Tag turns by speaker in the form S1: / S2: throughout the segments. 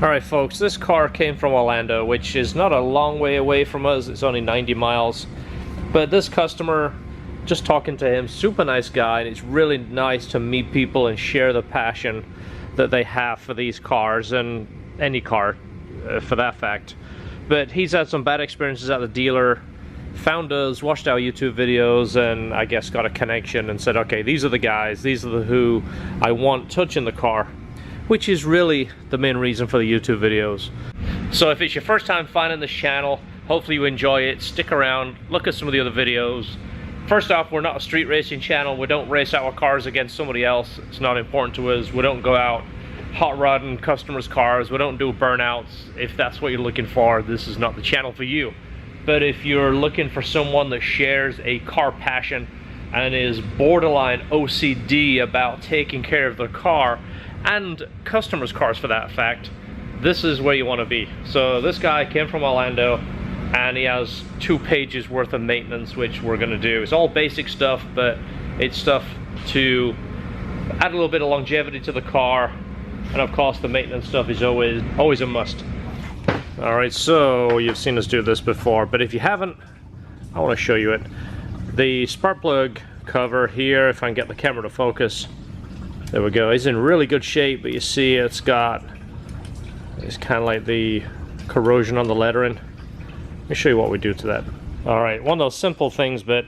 S1: Alright folks, this car came from Orlando, which is not a long way away from us. It's only 90 miles. But this customer, just talking to him, super nice guy, and it's really nice to meet people and share the passion that they have for these cars, and any car for that fact. But he's had some bad experiences at the dealer, found us, watched our YouTube videos, and I guess got a connection and said, okay, these are the guys, these are the who I want touching the car, which is really the main reason for the YouTube videos. So if it's your first time finding this channel, hopefully you enjoy it, stick around, look at some of the other videos. First off, we're not a street racing channel. We don't race our cars against somebody else. It's not important to us. We don't go out hot rodding customers' cars. We don't do burnouts. If that's what you're looking for, this is not the channel for you. But if you're looking for someone that shares a car passion and is borderline OCD about taking care of their car, and customers' cars for that fact, this is where you want to be. So this guy came from Orlando, and he has 2 pages worth of maintenance, which we're going to do. It's all basic stuff, but it's stuff to add a little bit of longevity to the car, and of course the maintenance stuff is always a must. Alright, so you've seen us do this before, but if you haven't, I want to show you it. The spark plug cover here, if I can get the camera to focus, there we go. It's in really good shape, but you see it's kind of like the corrosion on the lettering. Let me show you what we do to that. Alright, one of those simple things, but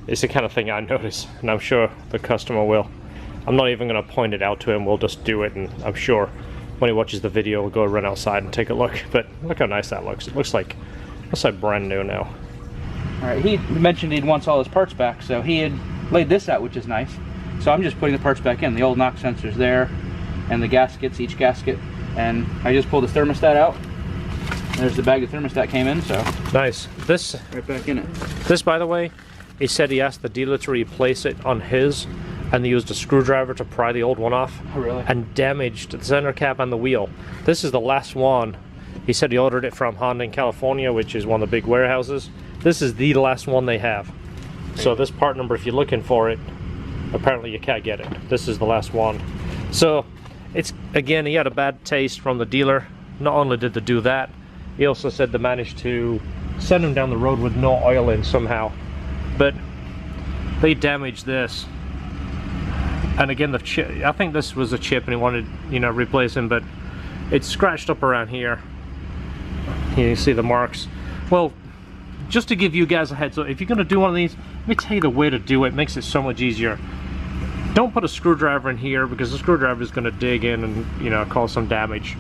S1: it's the kind of thing I notice, and I'm sure the customer will. I'm not even going to point it out to him, we'll just do it, and I'm sure when he watches the video we'll go run outside and take a look. But look how nice that looks. It looks like brand new now.
S2: Alright, he mentioned he wants all his parts back, so he had laid this out, which is nice. So I'm just putting the parts back in. The old knock sensor's there, and the gaskets, each gasket, and I just pulled the thermostat out. There's the bag the thermostat came in, so
S1: nice. This
S2: right back in it.
S1: This, by the way, he said he asked the dealer to replace it on his, and they used a screwdriver to pry the old one off.
S2: Oh, really?
S1: And damaged the center cap and the wheel. This is the last one. He said he ordered it from Honda in California, which is one of the big warehouses. This is the last one they have. So this part number, if you're looking for it, apparently you can't get it. This is the last one. So it's, again, he had a bad taste from the dealer. Not only did they do that, he also said they managed to send him down the road with no oil in somehow. But they damaged this. And again, the chip, I think this was a chip and he wanted, replacing, but it's scratched up around here. Here you see the marks. Well, just to give you guys a heads up, if you're going to do one of these, let me tell you the way to do it. It makes it so much easier. Don't put a screwdriver in here, because the screwdriver is going to dig in and cause some damage.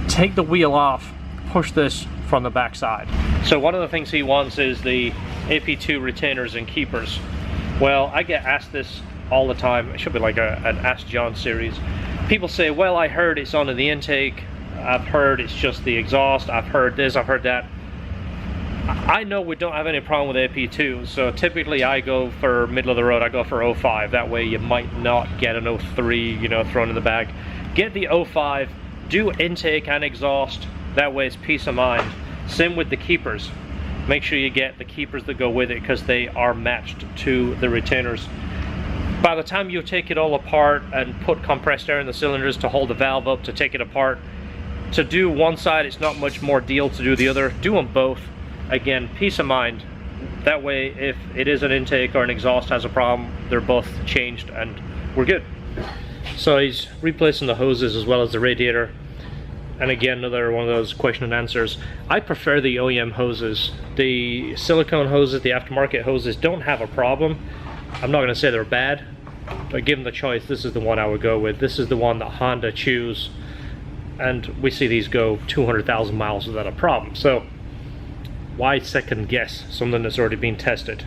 S1: Take the wheel off, push this from the back side. So one of the things he wants is the AP2 retainers and keepers. Well, I get asked this all the time. It should be like an Ask John series. People say, well, I heard it's on the intake, I've heard it's just the exhaust, I've heard this, I've heard that. I know we don't have any problem with AP2, so typically I go for middle of the road. I go for 05. That way you might not get an 03, thrown in the bag. Get the 05, do intake and exhaust. That way it's peace of mind. Same with the keepers. Make sure you get the keepers that go with it, because they are matched to the retainers. By the time you take it all apart and put compressed air in the cylinders to hold the valve up to take it apart, to do one side, it's not much more deal to do the other. Do them both. Again, peace of mind. That way, if it is an intake or an exhaust has a problem, they're both changed and we're good. So he's replacing the hoses as well as the radiator. And again, another one of those question and answers. I prefer the OEM hoses. The silicone hoses, the aftermarket hoses, don't have a problem. I'm not going to say they're bad, but given the choice, this is the one I would go with. This is the one that Honda choose, and we see these go 200,000 miles without a problem. So why second guess something that's already been tested?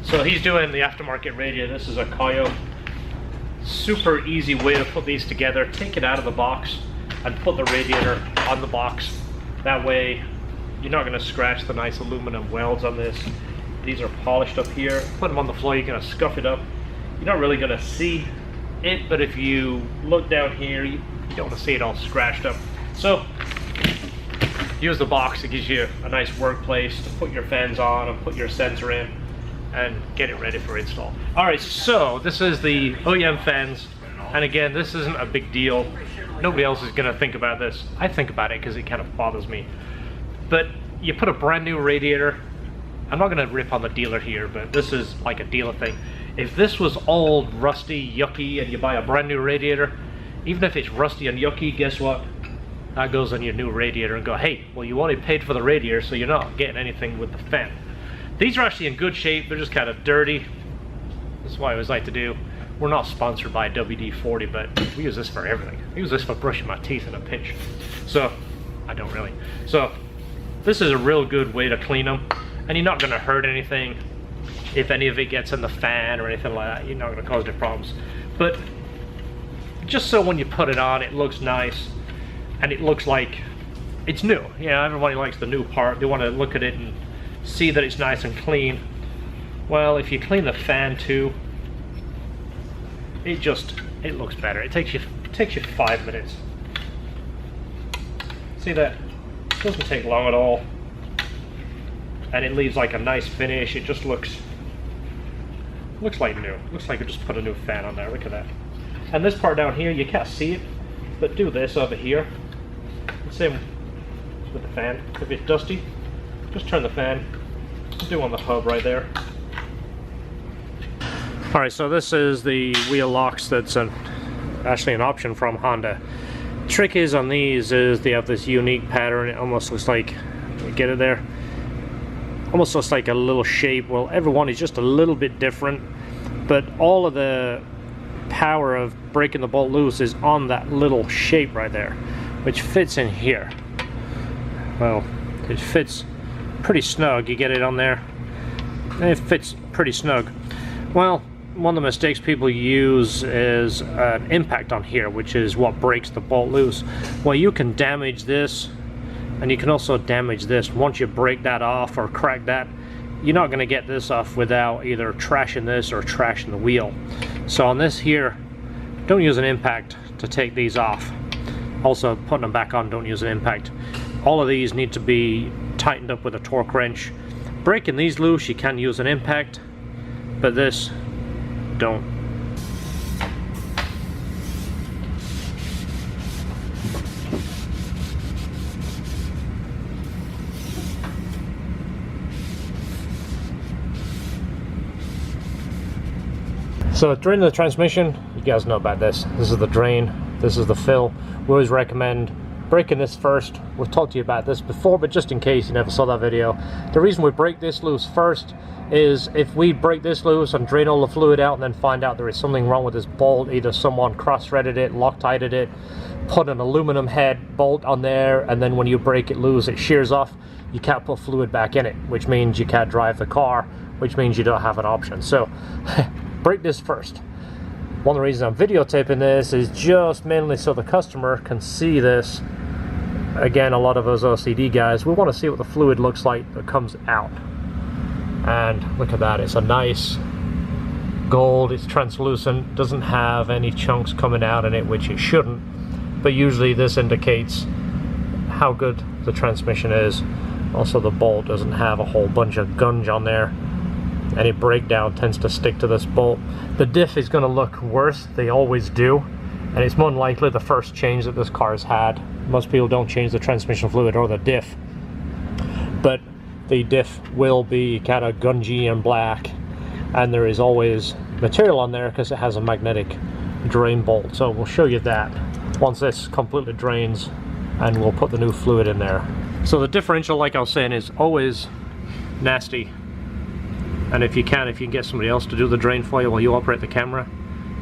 S1: So he's doing the aftermarket radiator. This is a coil. Super easy way to put these together. Take it out of the box and put the radiator on the box. That way you're not going to scratch the nice aluminum welds on this. These are polished up here. Put them on the floor, you're going to scuff it up. You're not really going to see it, but if you look down here, you don't want to see it all scratched up. So use the box. It gives you a nice workplace to put your fans on and put your sensor in and get it ready for install. Alright, so this is the OEM fans, and again, this isn't a big deal. Nobody else is gonna think about this. I think about it because it kind of bothers me. But you put a brand new radiator, I'm not gonna rip on the dealer here, but this is like a dealer thing. If this was old, rusty, yucky, and you buy a brand new radiator, even if it's rusty and yucky, guess what? That goes on your new radiator and go, hey, well, you only paid for the radiator, so you're not getting anything with the fan. These are actually in good shape. They're just kind of dirty. That's what I always like to do. We're not sponsored by WD-40, but we use this for everything. I use this for brushing my teeth in a pinch. So, I don't really. So, this is a real good way to clean them, and you're not gonna hurt anything. If any of it gets in the fan or anything like that, you're not gonna cause any problems. But just so when you put it on, it looks nice, and it looks like it's new. You know, everybody likes the new part. They want to look at it and see that it's nice and clean. Well, if you clean the fan too, it looks better. It takes you 5 minutes. See that? It doesn't take long at all, and it leaves like a nice finish. It just looks like new. Looks like you just put a new fan on there. Look at that. And this part down here, you can't see it, but do this over here. Same with the fan. If it's dusty, just turn the fan. Do on the hub right there. Alright, so this is the wheel locks that's actually an option from Honda. Trick is on these is they have this unique pattern. It almost looks like, get it there? Almost looks like a little shape. Well, every one is just a little bit different, but all of the power of breaking the bolt loose is on that little shape right there, which fits in here. Well, it fits pretty snug. You get it on there, and it fits pretty snug. Well, one of the mistakes people use is an impact on here, which is what breaks the bolt loose. Well, you can damage this, and you can also damage this. Once you break that off or crack that, you're not going to get this off without either trashing this or trashing the wheel. So on this here, don't use an impact to take these off. Also, putting them back on, don't use an impact. All of these need to be tightened up with a torque wrench. Breaking these loose, you can use an impact, but this, don't. So draining the transmission, you guys know about this. This is the drain, this is the fill. We always recommend breaking this first. We've talked to you about this before, but just in case you never saw that video, the reason we break this loose first is if we break this loose and drain all the fluid out and then find out there is something wrong with this bolt, either someone cross-threaded it, Loctited it, put an aluminum head bolt on there, and then when you break it loose it shears off, you can't put fluid back in it, which means you can't drive the car, which means you don't have an option. So break this first. One of the reasons I'm videotaping this is just mainly so the customer can see this. Again, a lot of us OCD guys, we want to see what the fluid looks like that comes out. And look at that, it's a nice gold, it's translucent, doesn't have any chunks coming out in it, which it shouldn't, but usually this indicates how good the transmission is. Also, the bolt doesn't have a whole bunch of gunge on there. Any breakdown tends to stick to this bolt. The diff is going to look worse, they always do, and it's more than likely the first change that this car's had. Most people don't change the transmission fluid or the diff, but the diff will be kind of gungy and black, and there is always material on there because it has a magnetic drain bolt. So we'll show you that once this completely drains, and we'll put the new fluid in there. So the differential, like I was saying, is always nasty. And if you can get somebody else to do the drain for you while you operate the camera,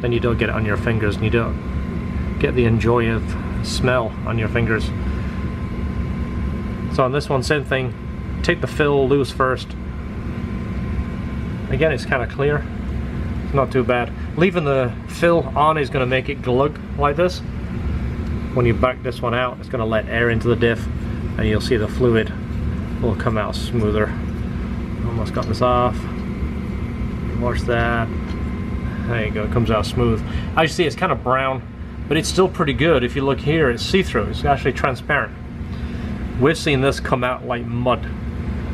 S1: then you don't get it on your fingers and you don't get the enjoy of smell on your fingers. So on this one, same thing. Take the fill loose first. Again, it's kind of clear. It's not too bad. Leaving the fill on is going to make it glug like this. When you back this one out, it's going to let air into the diff, and you'll see the fluid will come out smoother. Almost got this off. Wash that. There you go, it comes out smooth. As you see, it's kind of brown, but it's still pretty good. If you look here, it's see-through. It's actually transparent. We've seen this come out like mud,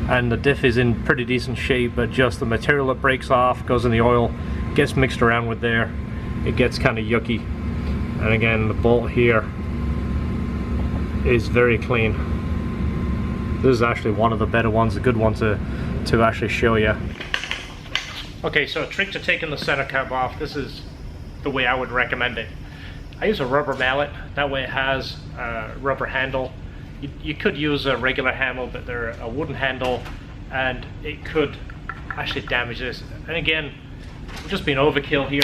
S1: and the diff is in pretty decent shape, but just the material that breaks off, goes in the oil, gets mixed around with there, it gets kind of yucky. And again, the bolt here, is very clean. This is actually one of the better ones, a good one to actually show you. Okay, so a trick to taking the center cap off, this is the way I would recommend it. I use a rubber mallet, that way it has a rubber handle. You could use a regular handle, but they're a wooden handle, and it could actually damage this. And again, just being overkill here,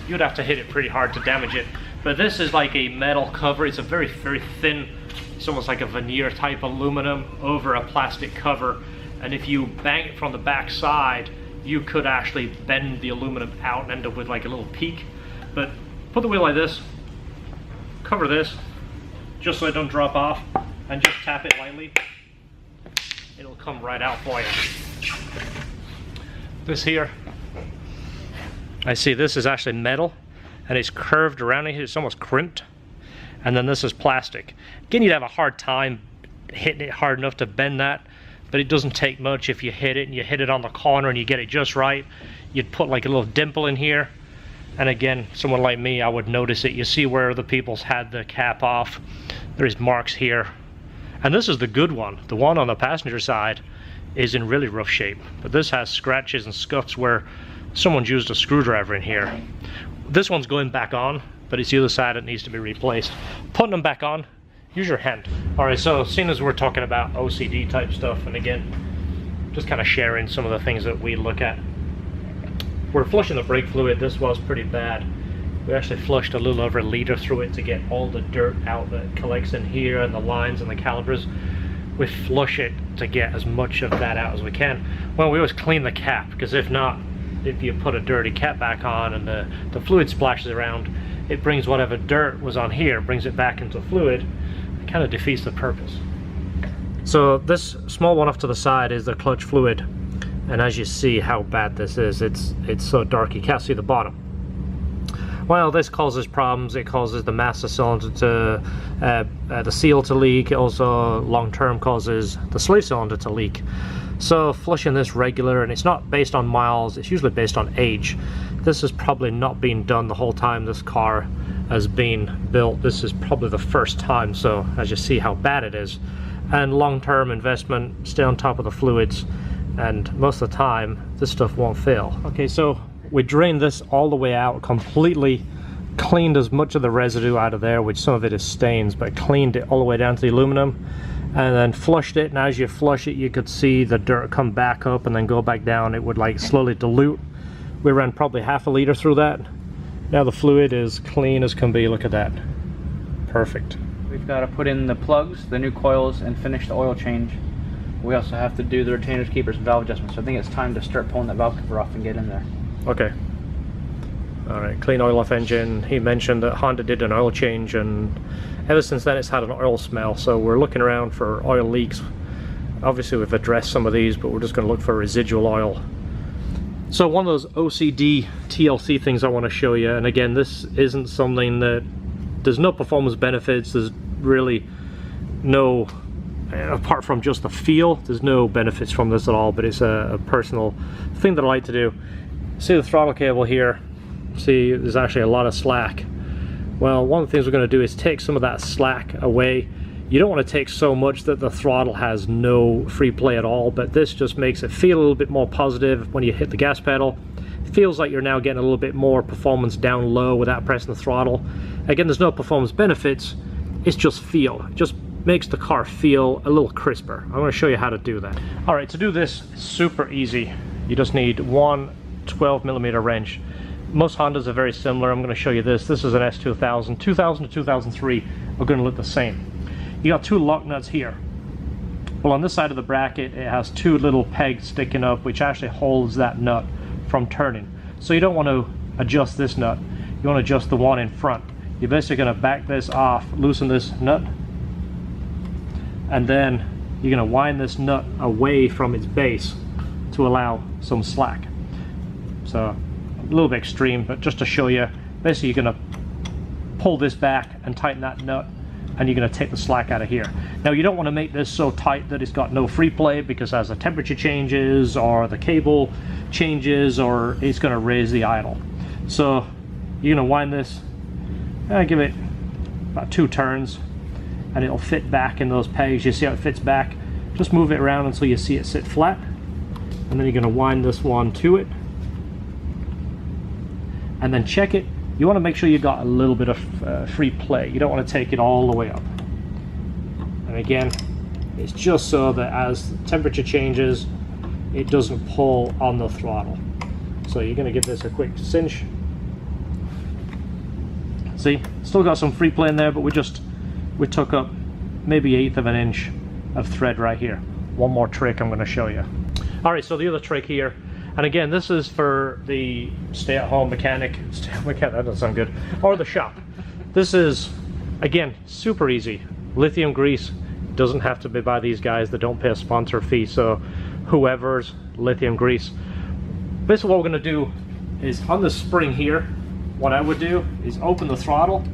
S1: you'd have to hit it pretty hard to damage it. But this is like a metal cover. It's a very, very thin, it's almost like a veneer type aluminum over a plastic cover. And if you bang it from the back side, you could actually bend the aluminum out and end up with like a little peak. But put the wheel like this, cover this, just so it don't drop off, and just tap it lightly. It'll come right out for you. This here, I see this is actually metal, and it's curved around it, it's almost crimped. And then this is plastic. Again, you'd have a hard time hitting it hard enough to bend that, but it doesn't take much if you hit it, and you hit it on the corner and you get it just right. You'd put like a little dimple in here, and again, someone like me, I would notice it. You see where other people's had the cap off. There's marks here. And this is the good one. The one on the passenger side is in really rough shape, but this has scratches and scuffs where someone's used a screwdriver in here. This one's going back on, but it's the other side that needs to be replaced. Putting them back on, use your hand. All right, so seeing as we're talking about OCD type stuff, and again, just kind of sharing some of the things that we look at. We're flushing the brake fluid. This was pretty bad. We actually flushed a little over a liter through it to get all the dirt out that collects in here and the lines and the calipers. We flush it to get as much of that out as we can. Well, we always clean the cap, because if not, if you put a dirty cap back on and the fluid splashes around, it brings whatever dirt was on here, brings it back into fluid. It kind of defeats the purpose. So this small one off to the side is the clutch fluid, and as you see how bad this is, it's so dark you can't see the bottom. Well, this causes problems. It causes the master cylinder to the seal to leak. It also long-term causes the slave cylinder to leak. So flushing this regular, and it's not based on miles, it's usually based on age. This has probably not been done the whole time this car has been built. This is probably the first time, so as you see how bad it is. And long-term investment, stay on top of the fluids, and most of the time this stuff won't fail. Okay, so we drained this all the way out, completely cleaned as much of the residue out of there, which some of it is stains, but cleaned it all the way down to the aluminum, and then flushed it. And as you flush it, you could see the dirt come back up and then go back down. It would like slowly dilute. We ran probably half a liter through that. Now the fluid is clean as can be. Look at that. Perfect.
S2: We've got to put in the plugs, the new coils, and finish the oil change. We also have to do the retainers, keepers, and valve adjustments. So I think it's time to start pulling that valve cover off and get in there.
S1: Okay. All right, clean oil off engine. He mentioned that Honda did an oil change, and ever since then it's had an oil smell, so we're looking around for oil leaks. Obviously we've addressed some of these, but we're just going to look for residual oil. So one of those OCD TLC things I want to show you, and again, this isn't something that, there's no performance benefits, there's really no, apart from just the feel, there's no benefits from this at all, but it's a personal thing that I like to do. See the throttle cable here, see there's actually a lot of slack. Well, one of the things we're going to do is take some of that slack away. You don't want to take so much that the throttle has no free play at all, but this just makes it feel a little bit more positive when you hit the gas pedal. It feels like you're now getting a little bit more performance down low without pressing the throttle. Again, there's no performance benefits, it's just feel. It just makes the car feel a little crisper. I'm going to show you how to do that. All right, to do this, it's super easy. You just need one 12mm wrench. Most Hondas are very similar. I'm going to show you this. This is an S2000. 2000 to 2003 are going to look the same. You got two lock nuts here. Well, on this side of the bracket, it has two little pegs sticking up, which actually holds that nut from turning. So you don't want to adjust this nut. You want to adjust the one in front. You're basically going to back this off, loosen this nut, and then you're going to wind this nut away from its base to allow some slack. So a little bit extreme, but just to show you, basically you're going to pull this back and tighten that nut, and you're going to take the slack out of here. Now you don't want to make this so tight that it's got no free play, because as the temperature changes or the cable changes, or it's going to raise the idle. So you're going to wind this, give it about 2 turns. and it'll fit back in those pegs. You see how it fits back? Just move it around until you see it sit flat, and then you're going to wind this one to it, and then check it. You want to make sure you got a little bit of free play. You don't want to take it all the way up. And again, it's just so that as the temperature changes, it doesn't pull on the throttle. So you're going to give this a quick cinch. See, still got some free play in there, but we took up maybe 1/8 of an inch of thread right here. One more trick I'm going to show you. All right, so the other trick here, and again, this is for the stay-at-home mechanic, that doesn't sound good, or the shop. This is, again, super easy. Lithium grease doesn't have to be by these guys that don't pay a sponsor fee, so whoever's lithium grease. Basically what we're going to do is on the spring here, what I would do is open the throttle,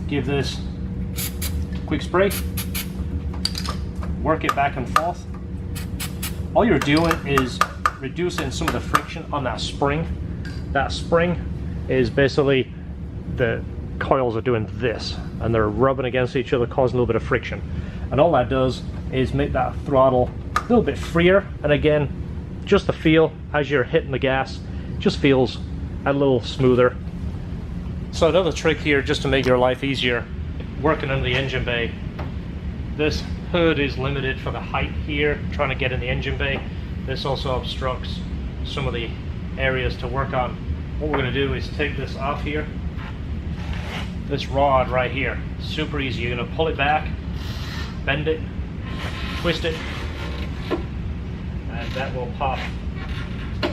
S1: give this a quick spray, work it back and forth. All you're doing is reducing some of the friction on that spring. That spring is basically, the coils are doing this and they're rubbing against each other, causing a little bit of friction. And all that does is make that throttle a little bit freer, and again, just the feel as you're hitting the gas just feels a little smoother. So another trick here, just to make your life easier, working in the engine bay. This hood is limited for the height here, trying to get in the engine bay. This also obstructs some of the areas to work on. What we're going to do is take this off here. This rod right here, super easy. You're going to pull it back, bend it, twist it, and that will pop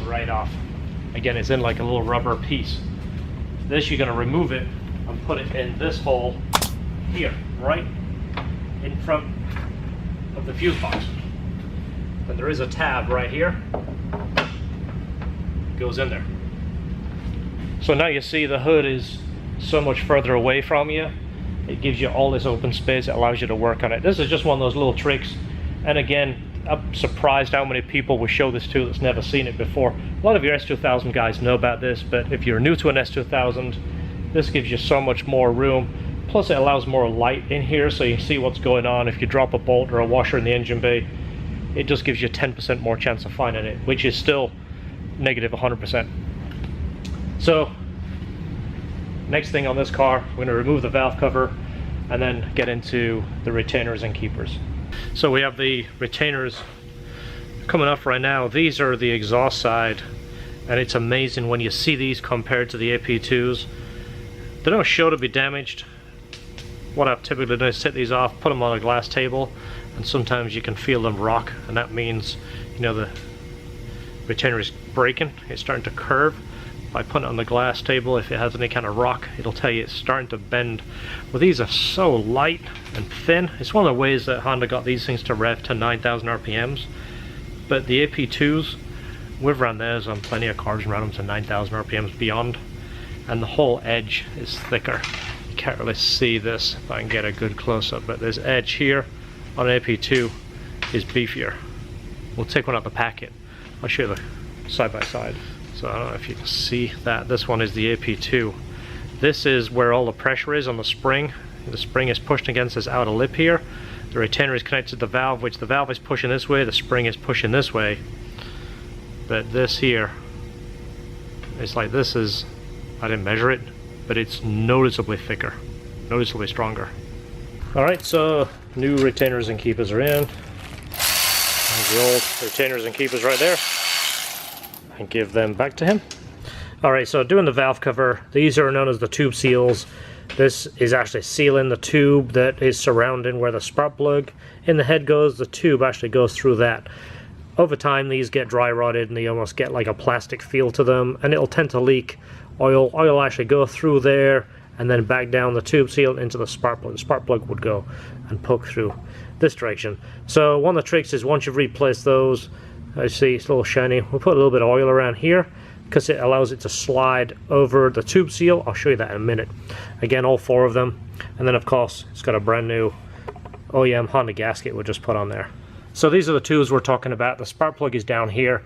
S1: right off. Again, it's in like a little rubber piece. This, you're going to remove it and put it in this hole here, right in front of the fuse box. And there is a tab right here, goes in there. So now you see the hood is so much further away from you. It gives you all this open space. It allows you to work on it. This is just one of those little tricks. And again, I'm surprised how many people we show this to that's never seen it before. A lot of your S2000 guys know about this, but if you're new to an S2000, this gives you so much more room. Plus it allows more light in here so you can see what's going on. If you drop a bolt or a washer in the engine bay, it just gives you 10% more chance of finding it, which is still negative 100%. So next thing on this car, we're going to remove the valve cover and then get into the retainers and keepers. So we have the retainers coming off right now. These are the exhaust side, and it's amazing when you see these compared to the AP2s. They don't show to be damaged. What I've typically done is take these off, put them on a glass table, and sometimes you can feel them rock, and that means, you know, the retainer is breaking, it's starting to curve. By putting it on the glass table, if it has any kind of rock, it'll tell you it's starting to bend. Well, these are so light and thin. It's one of the ways that Honda got these things to rev to 9,000 RPMs. But the AP2s, we've run theirs on plenty of cars and run them to 9,000 RPMs beyond. And the whole edge is thicker. You can't really see this if I can get a good close-up, but this edge here on an AP2 is beefier. We'll take one out the packet. I'll show you the side-by-side. So I don't know if you can see that. This one is the AP2. This is where all the pressure is on the spring. The spring is pushed against this outer lip here. The retainer is connected to the valve, which the valve is pushing this way, the spring is pushing this way. But this here, it's like this is, I didn't measure it, but it's noticeably thicker, noticeably stronger. Alright, so new retainers and keepers are in. There's the old retainers and keepers right there. And give them back to him. Alright, so doing the valve cover, these are known as the tube seals. This is actually sealing the tube that is surrounding where the spark plug in the head goes. The tube actually goes through that. Over time these get dry rotted and they almost get like a plastic feel to them, and it'll tend to leak oil. Oil will actually go through there and then back down the tube seal into the spark plug. The spark plug would go and poke through this direction. So one of the tricks is once you've replaced those, I see it's a little shiny, we'll put a little bit of oil around here because it allows it to slide over the tube seal. I'll show you that in a minute. Again, all 4 of them. And then of course it's got a brand new OEM Honda gasket we'll just put on there. So these are the tubes we're talking about. The spark plug is down here.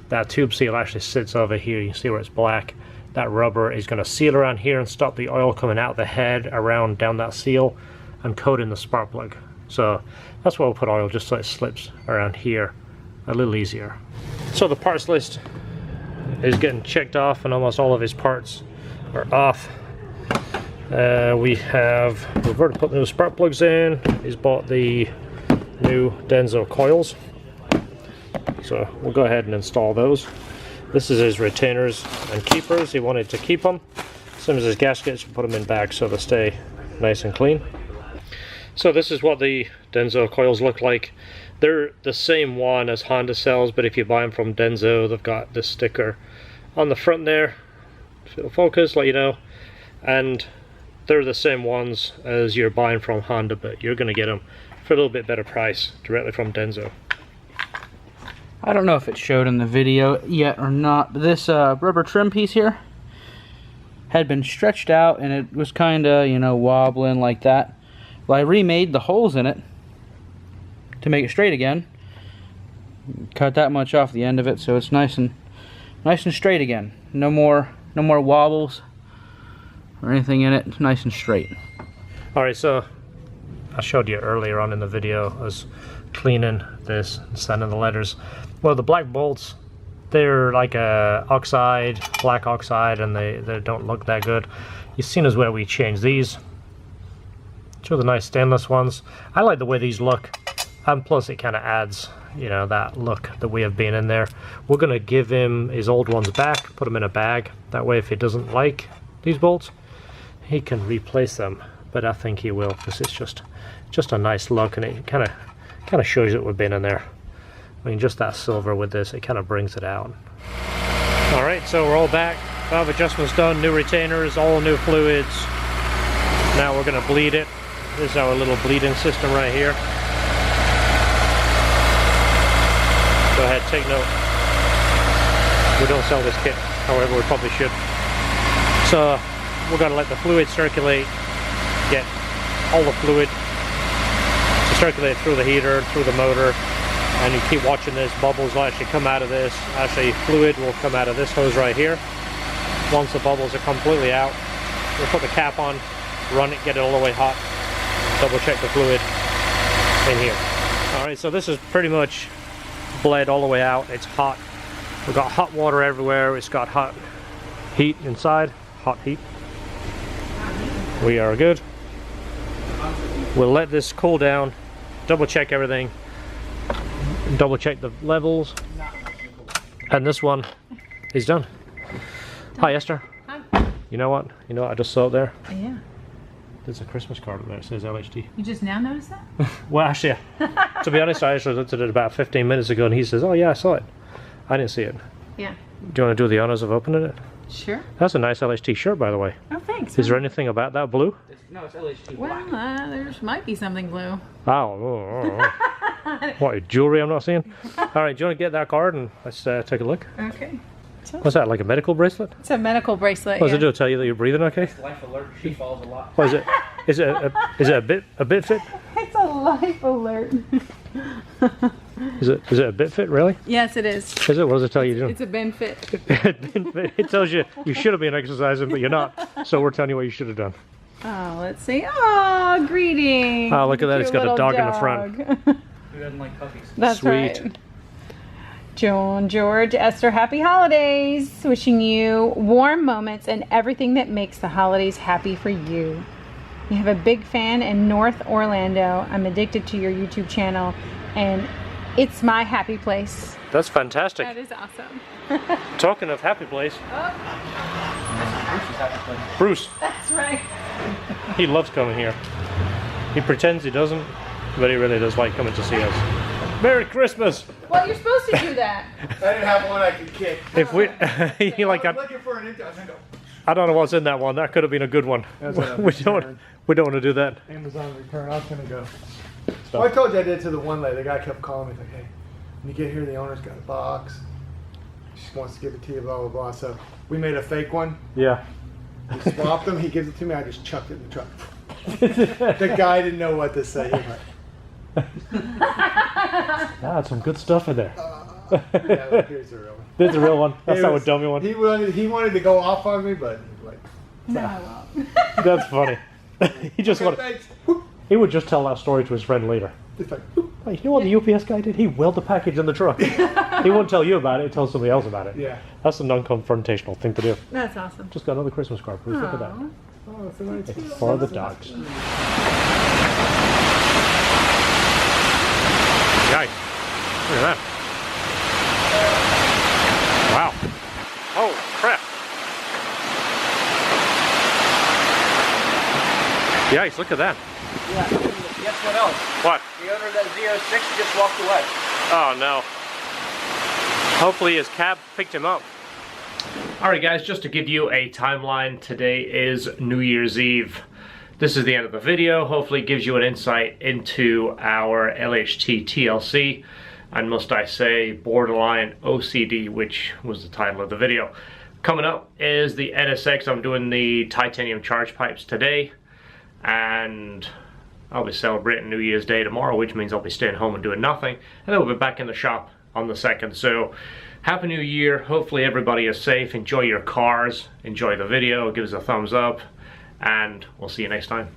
S1: That tube seal actually sits over here. You can see where it's black. That rubber is going to seal around here and stop the oil coming out the head around down that seal. and coating the spark plug. So that's why we'll put oil, just so it slips around here a little easier. So the parts list is getting checked off, and almost all of his parts are off. We've already put new spark plugs in. He's bought the new Denso coils, so we'll go ahead and install those. This is his retainers and keepers. He wanted to keep them. Same as his gaskets, put them in bags so they stay nice and clean. So this is what the Denso coils look like. They're the same one as Honda sells, but if you buy them from Denso, they've got this sticker on the front there. If it'll focus, let you know. And they're the same ones as you're buying from Honda, but you're going to get them for a little bit better price directly from Denso.
S2: I don't know if it showed in the video yet or not, but this rubber trim piece here had been stretched out and it was kind of, you know, wobbling like that. Well, I remade the holes in it to make it straight again. Cut that much off the end of it, so it's nice and straight again. No more wobbles or anything in it. It's nice and straight.
S1: All right, so I showed you earlier on in the video, I was cleaning this and sanding the letters. Well, the black bolts, they're like a oxide, black oxide, and they don't look that good. You've seen us where we changed these to the nice stainless ones. I like the way these look, and plus it kind of adds, you know, that look that we have been in there. We're going to give him his old ones back, put them in a bag. That way if he doesn't like these bolts, he can replace them. But I think he will, because it's just a nice look, and it kind of shows that we've been in there. I mean, just that silver with this, it kind of brings it out. All right, so we're all back. Valve adjustments done, new retainers, all new fluids. Now we're going to bleed it. This is our little bleeding system right here. Go ahead, take note. We don't sell this kit, however, we probably should. So we're going to let the fluid circulate, get all the fluid to circulate through the heater, through the motor, and you keep watching this. Bubbles will actually come out of this. Actually, fluid will come out of this hose right here. Once the bubbles are completely out, we'll put the cap on, run it, get it all the way hot, double check the fluid in here. All right, so this is pretty much bled all the way out. It's hot. We've got hot water everywhere. It's got hot heat inside, hot heat. We are good. We'll let this cool down, double check everything, double check the levels, and this one is done. Hi Esther.
S3: Hi.
S1: You know what? I just saw it there.
S3: Yeah.
S1: There's a Christmas card up there. It says LHT.
S3: You just now noticed that?
S1: Well, actually, to be honest, I actually looked at it about 15 minutes ago, and he says, "Oh yeah, I saw it." I didn't see it.
S3: Yeah.
S1: Do you want to do the honors of opening it?
S3: Sure.
S1: That's a nice LHT shirt, by the way.
S3: Oh, thanks.
S1: Is there anything about that blue?
S2: No, it's LHT
S3: Well,
S2: black.
S3: there might be something blue.
S1: Oh. What, jewelry I'm not seeing? All right, do you want to get that card and let's take a look?
S3: Okay.
S1: What's that, like a medical bracelet?
S3: It's a medical bracelet.
S1: What does it do? Tell you that you're breathing okay?
S2: Life alert. She falls a lot.
S1: What is it? Is it a bit fit?
S3: It's a life alert.
S1: Is it a bit fit, really?
S3: Yes, it is.
S1: Is it? What does it tell you to do?
S3: It's a benefit.
S1: It tells you should have been exercising, but you're not. So we're telling you what you should have done.
S3: Oh, let's see. Oh, greetings.
S1: Oh, look at that. It's
S3: Cute
S1: got a
S3: little
S1: dog in the front.
S2: Who doesn't like puppies?
S3: That's
S1: Sweet.
S3: right. Joan, George, Esther, happy holidays. Wishing you warm moments and everything that makes the holidays happy for you. You have a big fan in North Orlando. I'm addicted to your YouTube channel, and it's my happy place.
S1: That's fantastic.
S3: That is awesome.
S1: Talking of happy place,
S2: Bruce's happy place.
S1: Bruce,
S3: That's right.
S1: he loves coming here. He pretends he doesn't, but he really does like coming to see us. Merry Christmas!
S3: Well, you're supposed to do that.
S4: I didn't have one I could kick.
S1: If we, he like,
S4: I was looking for an intro.
S1: I don't know what's in that one. That could have been a good one. We don't want to do that.
S4: Amazon return. I was gonna go. Well, I told you I did to the one lady. The guy kept calling me like, "Hey, when you get here, the owner's got a box. She wants to give it to you, blah blah blah." So we made a fake one.
S1: Yeah.
S4: We swapped them. He gives it to me. I just chucked it in the truck. The guy didn't know what to say. He was like,
S1: That's some good stuff in there.
S4: yeah, look, here's the real one.
S1: This is a real one. That's
S4: It
S1: not a
S4: was-
S1: dummy one.
S4: He wanted to go off on me, but like,
S3: No, I won't.
S1: That's funny. He just
S4: okay,
S1: wanted.
S4: thanks.
S1: He would just tell that story to his friend later.
S4: It's like,
S1: Hey, you know what the UPS guy did? He willed the package in the truck. He won't tell you about it, he'll tell somebody else about it.
S4: yeah.
S1: That's a non-confrontational thing to do.
S3: That's awesome.
S1: Just got another Christmas card, please look at that.
S3: Aw.
S4: Oh, it's a nice
S1: It's for the dogs. Yikes. Look at that. Wow. Oh, crap. Yikes, look at that.
S2: Yeah. Guess what else?
S1: What?
S2: The owner of that Z06 just walked away.
S1: Oh no. Hopefully his cab picked him up. Alright guys, just to give you a timeline, today is New Year's Eve. This is the end of the video. Hopefully it gives you an insight into our LHT TLC, and must I say borderline OCD, which was the title of the video. Coming up is the NSX. I'm doing the titanium charge pipes today, and I'll be celebrating New Year's Day tomorrow, which means I'll be staying home and doing nothing, and then we'll be back in the shop on the 2nd. So Happy New Year. Hopefully everybody is safe. Enjoy your cars. Enjoy the video. Give us a thumbs up, and we'll see you next time.